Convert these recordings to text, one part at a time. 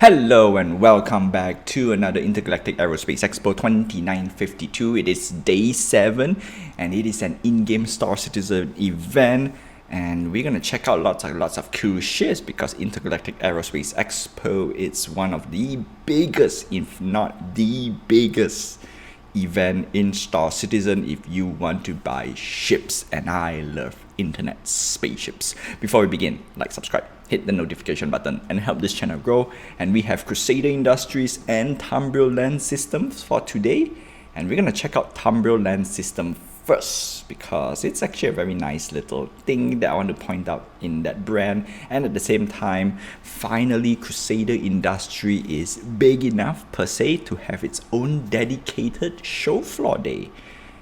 Hello and welcome back to another Intergalactic Aerospace Expo 2952. It is day 7 and it is an in-game Star Citizen event, and we're going to check out lots of cool ships because Intergalactic Aerospace Expo is one of the biggest, if not the biggest event in Star Citizen if you want to buy ships, and I love internet spaceships. Before we begin, like, subscribe, hit the notification button and help this channel grow. And we have Crusader Industries and Tumbril Land Systems for today, and we're gonna check out Tumbril Land System first because it's actually a very nice little thing that I want to point out in that brand. And at the same time, finally Crusader Industry is big enough per se to have its own dedicated show floor day.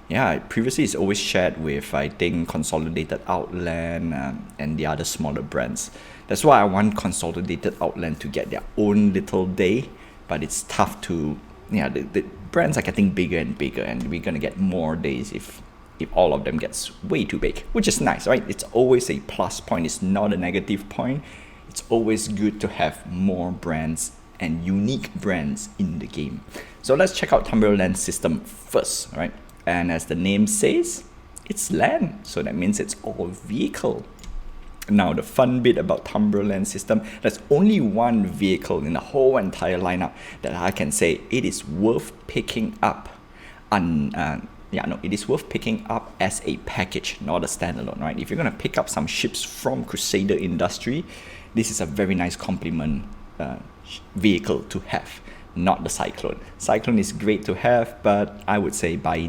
Yeah, previously it's always shared with, I think, Consolidated Outland and the other smaller brands. That's why I want Consolidated Outland to get their own little day, but it's tough to, the brands are getting bigger and bigger, and we're gonna get more days if all of them gets way too big, which is nice, right? It's always a plus point, it's not a negative point. It's always good to have more brands and unique brands in the game. So let's check out Tumbril Land System first, right? And as the name says, it's land, so that means it's all vehicle. Now, the fun bit about Tumbril Land System, there's only one vehicle in the whole entire lineup that I can say it is worth picking up. It is worth picking up as a package, not a standalone, right? If you're gonna pick up some ships from Crusader Industry, this is a very nice complement vehicle to have. Not the Cyclone. Cyclone is great to have, but I would say buy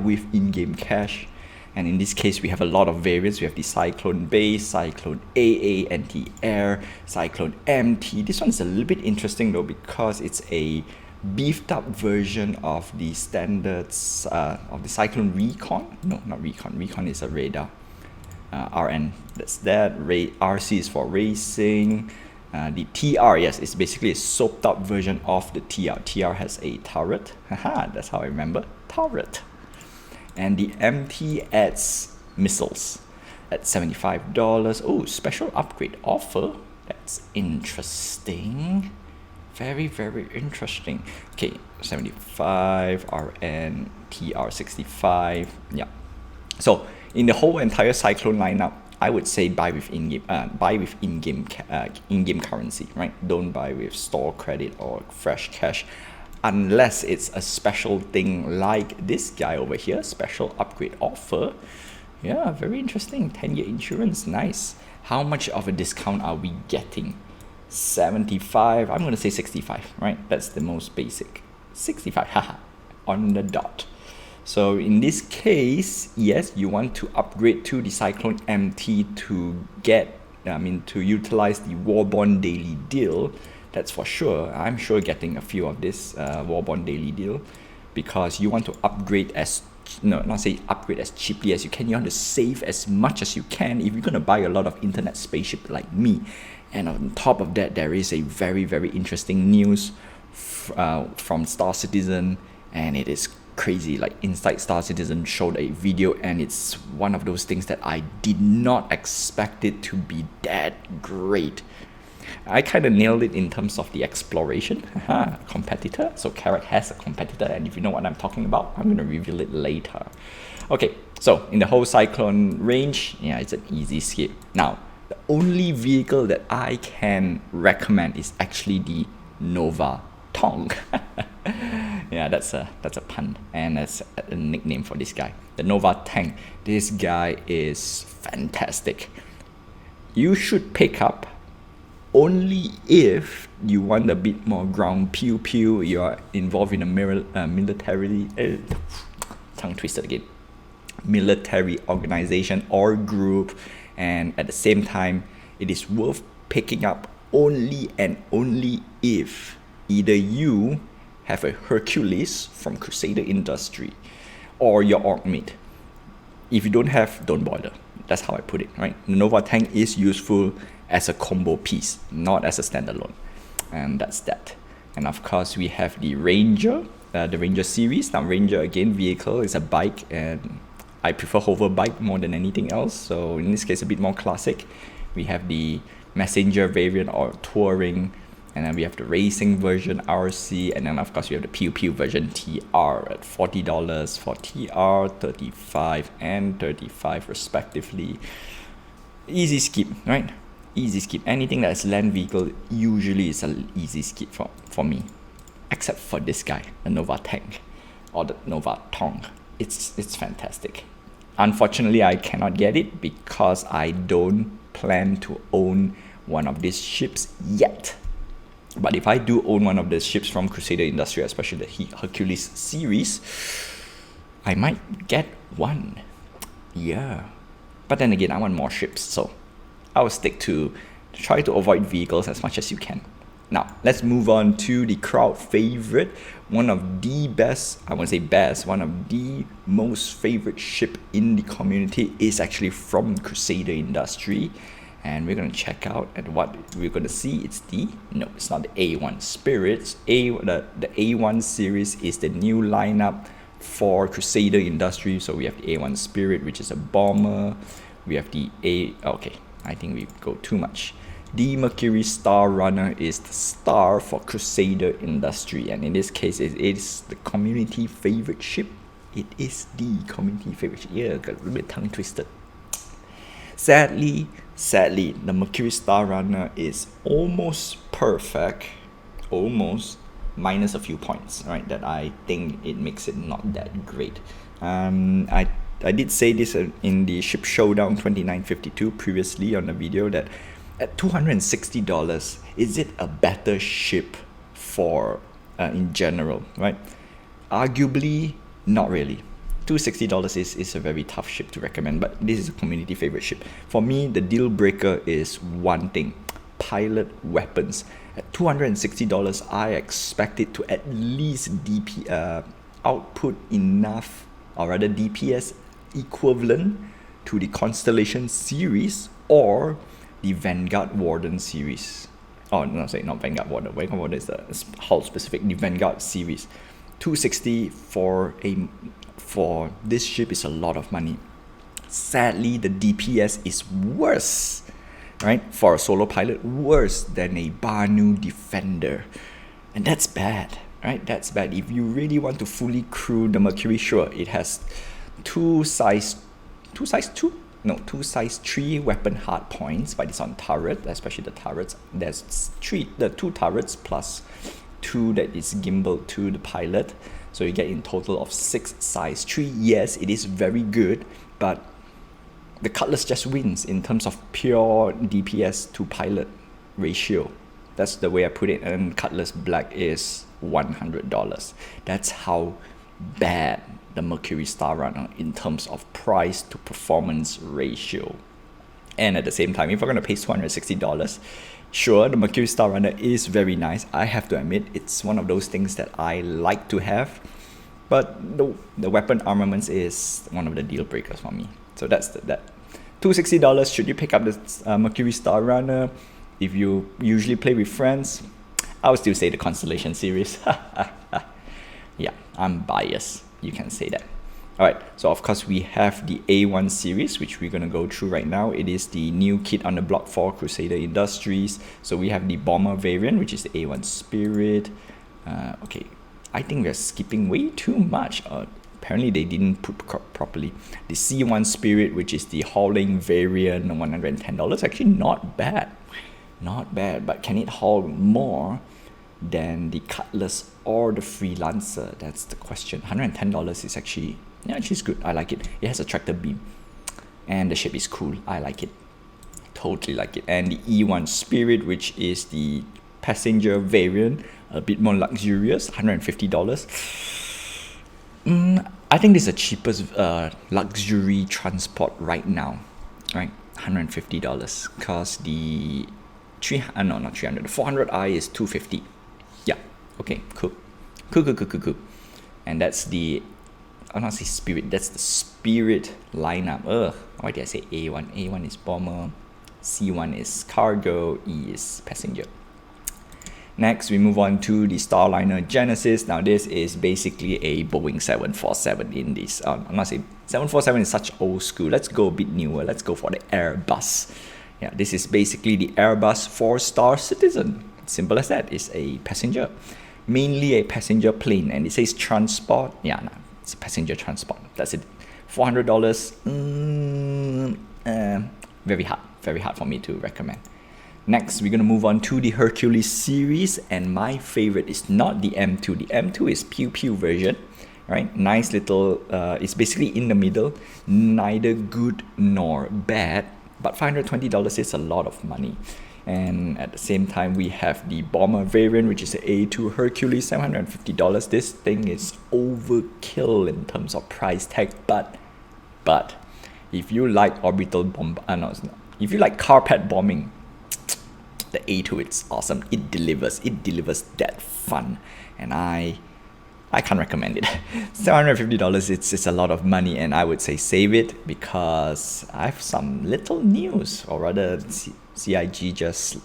with in-game cash. And in this case, we have a lot of variants. We have the Cyclone Base, Cyclone AA, Anti-Air, Cyclone MT. This one is a little bit interesting though because it's a beefed up version of the standards of the Cyclone Recon. No, not Recon. Recon is a radar. RN, that's that. RC is for racing. The TR, yes, it's basically a soaped up version of the TR. TR has a turret. Haha, that's how I remember. Turret. And the MT adds missiles at $75. Oh, special upgrade offer. That's interesting. Very, very interesting. Okay, 75, RN, TR 65. Yeah. So in the whole entire Cyclone lineup, I would say buy with in-game currency, right? Don't buy with store credit or fresh cash, unless it's a special thing like this guy over here, special upgrade offer. Yeah, very interesting. 10-year insurance, nice. How much of a discount are we getting? 75. I'm gonna say 65, right? That's the most basic. 65, haha, on the dot. So in this case, yes, you want to upgrade to the Cyclone MT to utilize the Warbond Daily Deal. That's for sure. I'm sure getting a few of this Warbond Daily Deal because you want to upgrade not say upgrade as cheaply as you can. You want to save as much as you can if you're going to buy a lot of internet spaceship like me. And on top of that, there is a very, very interesting news from Star Citizen, and it is crazy. Like, Inside Star Citizen showed a video, and it's one of those things that I did not expect it to be that great. I kind of nailed it in terms of the exploration. Competitor. So Carrack has a competitor, and if you know what I'm talking about, I'm going to reveal it later. Okay, so in the whole Cyclone range, yeah, it's an easy skip. Now, the only vehicle that I can recommend is actually the Nova Tonk. Yeah, that's a pun, and that's a nickname for this guy. The Nova Tonk. This guy is fantastic. You should pick up only if you want a bit more ground pew pew. You are involved in a military tongue twisted again. Military organization or group, and at the same time, it is worth picking up only and only if either you have a Hercules from Crusader Industry or your orc mate. If you don't have, don't bother. That's how I put it, right? The Nova Tank is useful as a combo piece, not as a standalone. And that's that. And of course, we have the Ranger, the Ranger series. Now, Ranger, again, vehicle is a bike, and I prefer hover bike more than anything else. So in this case, a bit more classic. We have the Messenger variant or Touring, And then we have the racing version RC, and then of course we have the Pew Pew version TR at $40 for TR, 35 and 35 respectively. Easy skip, right? Easy skip. Anything that is land vehicle usually is an easy skip for me, except for this guy, the Nova Tank or the Nova Tonk. It's fantastic. Unfortunately, I cannot get it because I don't plan to own one of these ships yet. But if I do own one of the ships from Crusader Industries, especially the Hercules series, I might get one. Yeah. But then again, I want more ships, so I will stick to try to avoid vehicles as much as you can. Now, let's move on to the crowd favorite. One of the best, I won't say best, one of the most favorite ship in the community is actually from Crusader Industry. And we're going to check out at what we're going to see. It's not the A1 Spirits. The A1 series is the new lineup for Crusader Industry. So we have the A1 Spirit, which is a bomber. We have the I think we go too much. The Mercury Star Runner is the star for Crusader Industry, and in this case it is the community favorite ship. It is the community favorite ship. Yeah, got a little bit tongue twisted. Sadly, the Mercury Star Runner is almost perfect, almost, minus a few points, right? That I think it makes it not that great. I did say this in the Ship Showdown 2952 previously on the video that at $260, is it a better ship for in general, right? Arguably, not really. $260 is a very tough ship to recommend, but this is a community favorite ship. For me, the deal breaker is one thing: pilot weapons. At $260, I expect it to at least output enough, or rather DPS equivalent to the Constellation series or the Vanguard Warden series. Oh, no, sorry, not Vanguard Warden. Vanguard Warden is the hull specific. The Vanguard series. $260 for this ship is a lot of money. Sadly, the DPS is worse, right? For a solo pilot, worse than a Banu Defender. And that's bad, right? That's bad. If you really want to fully crew the Mercury, sure, it has two size 3 weapon hard points, but it's on turret, especially the turrets. There's two turrets plus 2 that is gimbal to the pilot, so you get in total of 6 size 3. Yes, it is very good, but the Cutlass just wins in terms of pure DPS to pilot ratio. That's the way I put it. And Cutlass Black is $100. That's how bad the Mercury Star Runner in terms of price to performance ratio. And at the same time, if we're going to pay $260, sure, the Mercury Star Runner is very nice. I have to admit, it's one of those things that I like to have, but the weapon armaments is one of the deal breakers for me. So that's that. $260, should you pick up the Mercury Star Runner? If you usually play with friends, I would still say the Constellation series. Yeah, I'm biased. You can say that. Alright, so of course we have the A1 series, which we're going to go through right now. It is the new kid on the block for Crusader Industries. So we have the bomber variant, which is the A1 Spirit. Okay, I think we're skipping way too much. Apparently they didn't put properly. The C1 Spirit, which is the hauling variant, $110. Actually not bad. Not bad, but can it haul more than the Cutlass or the Freelancer? That's the question. $110 is actually good. I like it. It has a tractor beam and the shape is cool. I like it. Totally like it. And the E1 Spirit, which is the passenger variant, a bit more luxurious, $150. I think this is the cheapest luxury transport right now, right? $150, because the 400i is $250. Yeah, okay, cool. And that's the, I'll not say Spirit, that's the Spirit lineup. Why did I say A1? A1 is bomber, C1 is cargo, E is passenger. Next, we move on to the Starliner Genesis. Now, this is basically a Boeing 747 in this. I'm not saying 747 is such old school. Let's go a bit newer. Let's go for the Airbus. Yeah, this is basically the Airbus 4-star Citizen. Simple as that. It's a passenger, mainly a passenger plane, and it says transport. Yeah, no, it's a passenger transport. That's it. $400. Very hard for me to recommend. Next, we're going to move on to the Hercules series, and my favorite is not the M2. The M2 is pew pew version, right? Nice little, it's basically in the middle, neither good nor bad, but $520 is a lot of money. And at the same time, we have the bomber variant, which is the A2 Hercules, $750. This thing is overkill in terms of price tag, but if you like orbital bomb, if you like carpet bombing, the A2, it's awesome. It delivers that fun, and I can't recommend it. $750, it's a lot of money, and I would say save it, because I have some little news, or rather CIG just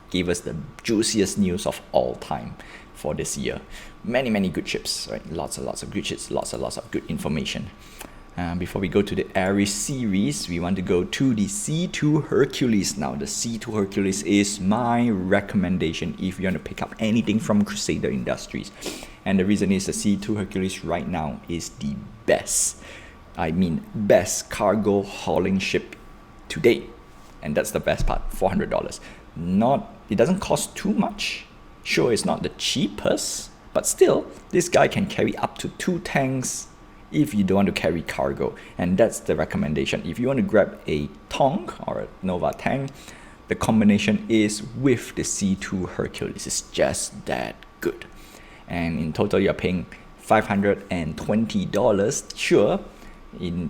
gave us the juiciest news of all time for this year. Many good ships, right? Lots and lots of good ships, lots of good information. Before we go to the Ares series, we want to go to the C2 Hercules. Now, the C2 Hercules is my recommendation if you want to pick up anything from Crusader Industries. And the reason is the C2 Hercules right now is the best cargo hauling ship today. And that's the best part, $400. It doesn't cost too much. Sure, it's not the cheapest, but still, this guy can carry up to 2 tanks if you don't want to carry cargo, and that's the recommendation. If you want to grab a Tonk or a Nova Tank, the combination is with the C2 Hercules. It's just that good. And in total, you're paying $520. Sure, in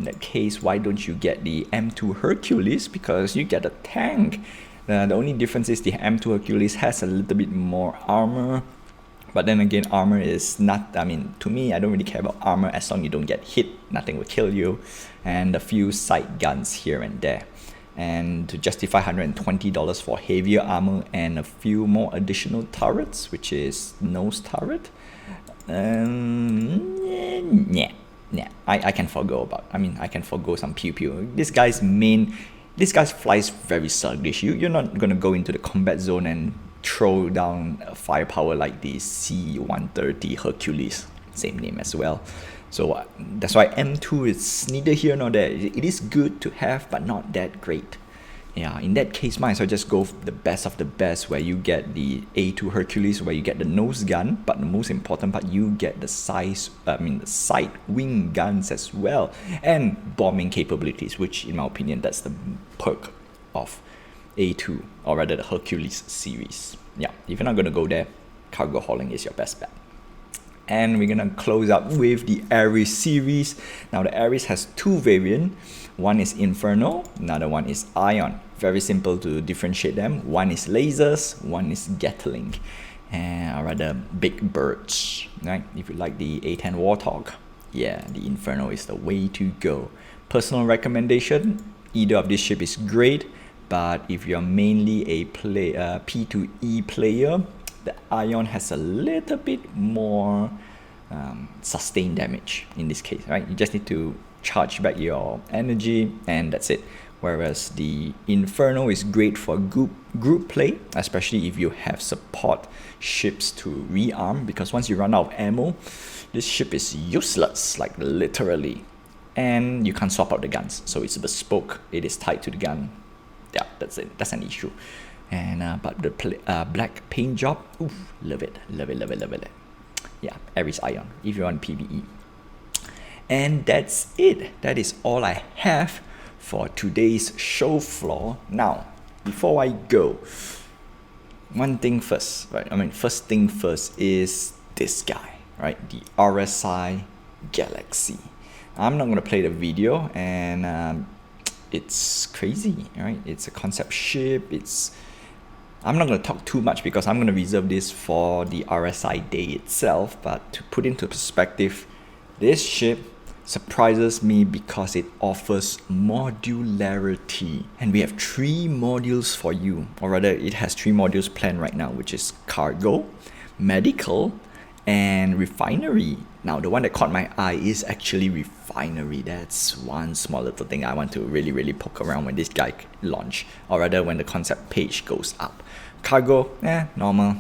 that case, why don't you get the M2 Hercules? Because you get a tank. The only difference is the M2 Hercules has a little bit more armor. But then again, armor is not, to me, I don't really care about armor as long as you don't get hit, nothing will kill you, and a few sight guns here and there. And to justify $120 for heavier armor and a few more additional turrets, which is nose turret, I can forgo some pew pew. This guy flies very sluggish. You're not gonna go into the combat zone and throw down firepower like the C-130 Hercules, same name as well. So that's why M2 is neither here nor there. It is good to have, but not that great. Yeah, in that case, might as well just go the best of the best, where you get the A2 Hercules, where you get the nose gun, but the most important part, you get the sight wing guns as well, and bombing capabilities, which in my opinion, that's the perk of A2, or rather the Hercules series. Yeah, if you're not going to go there, cargo hauling is your best bet. And we're going to close up with the Ares series. Now, the Ares has 2 variants. One is Inferno, another one is Ion. Very simple to differentiate them. One is lasers, one is Gatling, or rather big birds, right? If you like the A10 Warthog, yeah, the Inferno is the way to go. Personal recommendation, either of this ship is great, but if you're mainly a P2E player, the Ion has a little bit more sustained damage in this case, right? You just need to charge back your energy, and that's it. Whereas the Inferno is great for group play, especially if you have support ships to rearm, because once you run out of ammo, this ship is useless, like literally. And you can't swap out the guns, so it's bespoke. It is tied to the gun. Yeah, that's it. That's an issue. And but the black paint job, oof, love it. Yeah, Ares Ion if you want PvE. And that's it. That is all I have for today's show floor. Now, before I go, one thing first, right? First thing first is this guy, right? The RSI Galaxy. I'm not gonna play the video, and it's crazy, right? It's a concept ship. I'm not going to talk too much because I'm going to reserve this for the RSI day itself. But to put into perspective, this ship surprises me because it offers modularity. And we have 3 modules for you, or rather it has 3 modules planned right now, which is cargo, medical, and refinery. Now, the one that caught my eye is actually refinery. That's one small little thing I want to really poke around when this guy launch, or rather when the concept page goes up. Cargo, normal.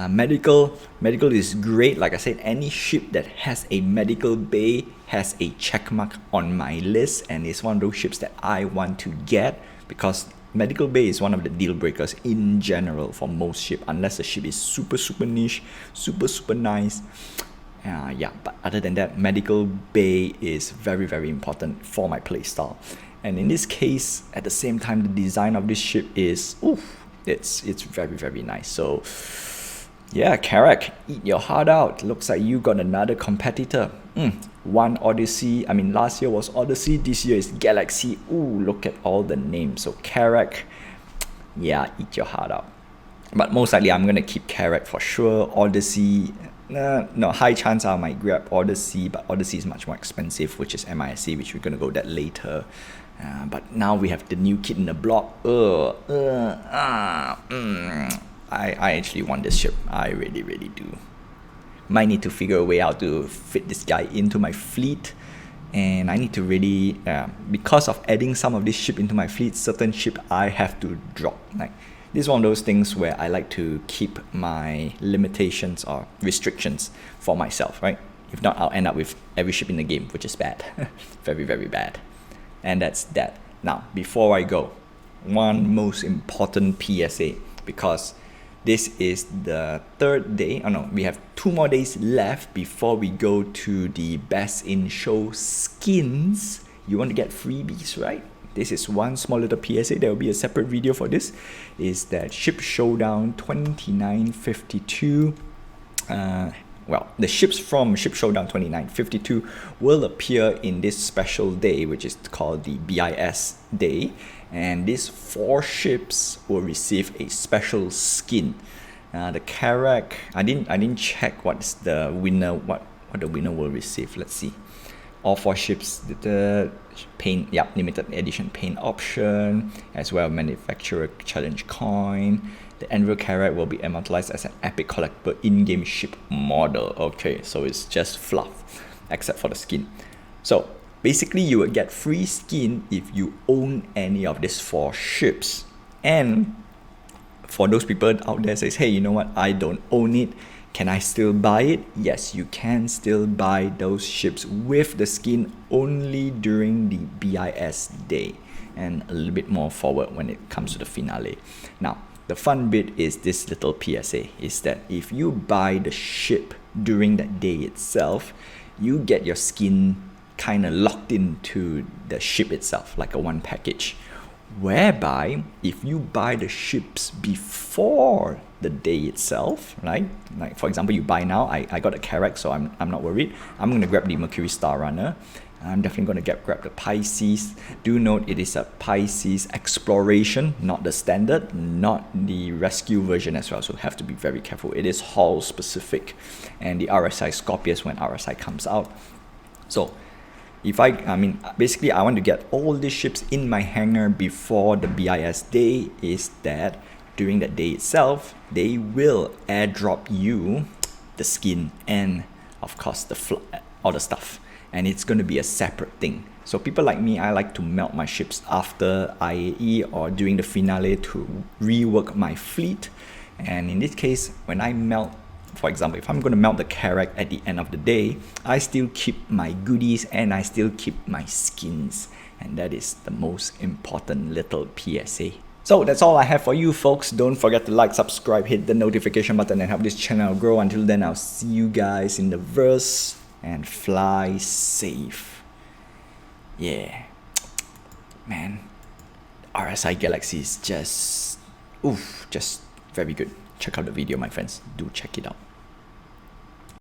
Medical is great. Like I said, any ship that has a medical bay has a check mark on my list, and it's one of those ships that I want to get, because medical bay is one of the deal breakers in general for most ship, unless the ship is super niche, super nice. But other than that, medical bay is very important for my playstyle. And in this case, at the same time, the design of this ship is it's very nice. So yeah, Carrack, eat your heart out. Looks like you got another competitor. One Odyssey. I mean, last year was Odyssey. This year is Galaxy. Look at all the names. So Carrack, yeah, eat your heart out. But most likely, I'm gonna keep Carrack for sure. Odyssey, no, high chance I might grab Odyssey, but Odyssey is much more expensive, which is MISC, which we're gonna go that later. But now we have the new kid in the block. I actually want this ship. I really do. Might need to figure a way out to fit this guy into my fleet, and I need to really, because of adding some of this ship into my fleet, certain ship I have to drop. Like, this is one of those things where I like to keep my limitations or restrictions for myself, right? If not, I'll end up with every ship in the game, which is bad. very bad. And that's that. Now, before I go, one most important PSA, because this is the third day. We have 2 more days left before we go to the Best in Show skins. You want to get freebies, right? This is one small little PSA. There will be a separate video for this. Is that Ship Showdown 2952. The ships from Ship Showdown 2952 will appear in this special day, which is called the BIS day, and these 4 ships will receive a special skin. The Carrack, I didn't check what's the winner, what the winner will receive. Let's see. All 4 ships, the paint, limited edition paint option, as well as manufacturer challenge coin. The Envil Carrack will be immortalized as an epic collectible in-game ship model. Okay, so it's just fluff, except for the skin. So basically, you will get free skin if you own any of these 4 ships. And for those people out there says, hey, you know what? I don't own it. Can I still buy it? Yes, you can still buy those ships with the skin only during the BIS day, and a little bit more forward when it comes to the finale. Now, the fun bit is this little PSA, is that if you buy the ship during that day itself, you get your skin kind of locked into the ship itself, like a one package. Whereby, if you buy the ships before the day itself, right? Like, for example, you buy now, I got a Carrack, so I'm not worried. I'm going to grab the Mercury Star Runner. I'm definitely going to grab the Pisces. Do note it is a Pisces exploration, not the standard, not the rescue version as well. So have to be very careful. It is hull specific, and the RSI Scorpius when RSI comes out. So basically I want to get all these ships in my hangar before the BIS day. Is that during that day itself, they will airdrop you the skin and of course all the stuff. And it's going to be a separate thing. So people like me, I like to melt my ships after IAE or during the finale to rework my fleet. And in this case, when I melt, for example, if I'm going to melt the Carrack at the end of the day, I still keep my goodies and I still keep my skins. And that is the most important little PSA. So that's all I have for you folks. Don't forget to like, subscribe, hit the notification button and help this channel grow. Until then, I'll see you guys in the verse. And fly safe. Yeah. Man, RSI Galaxy is just very good. Check out the video, my friends. Do check it out.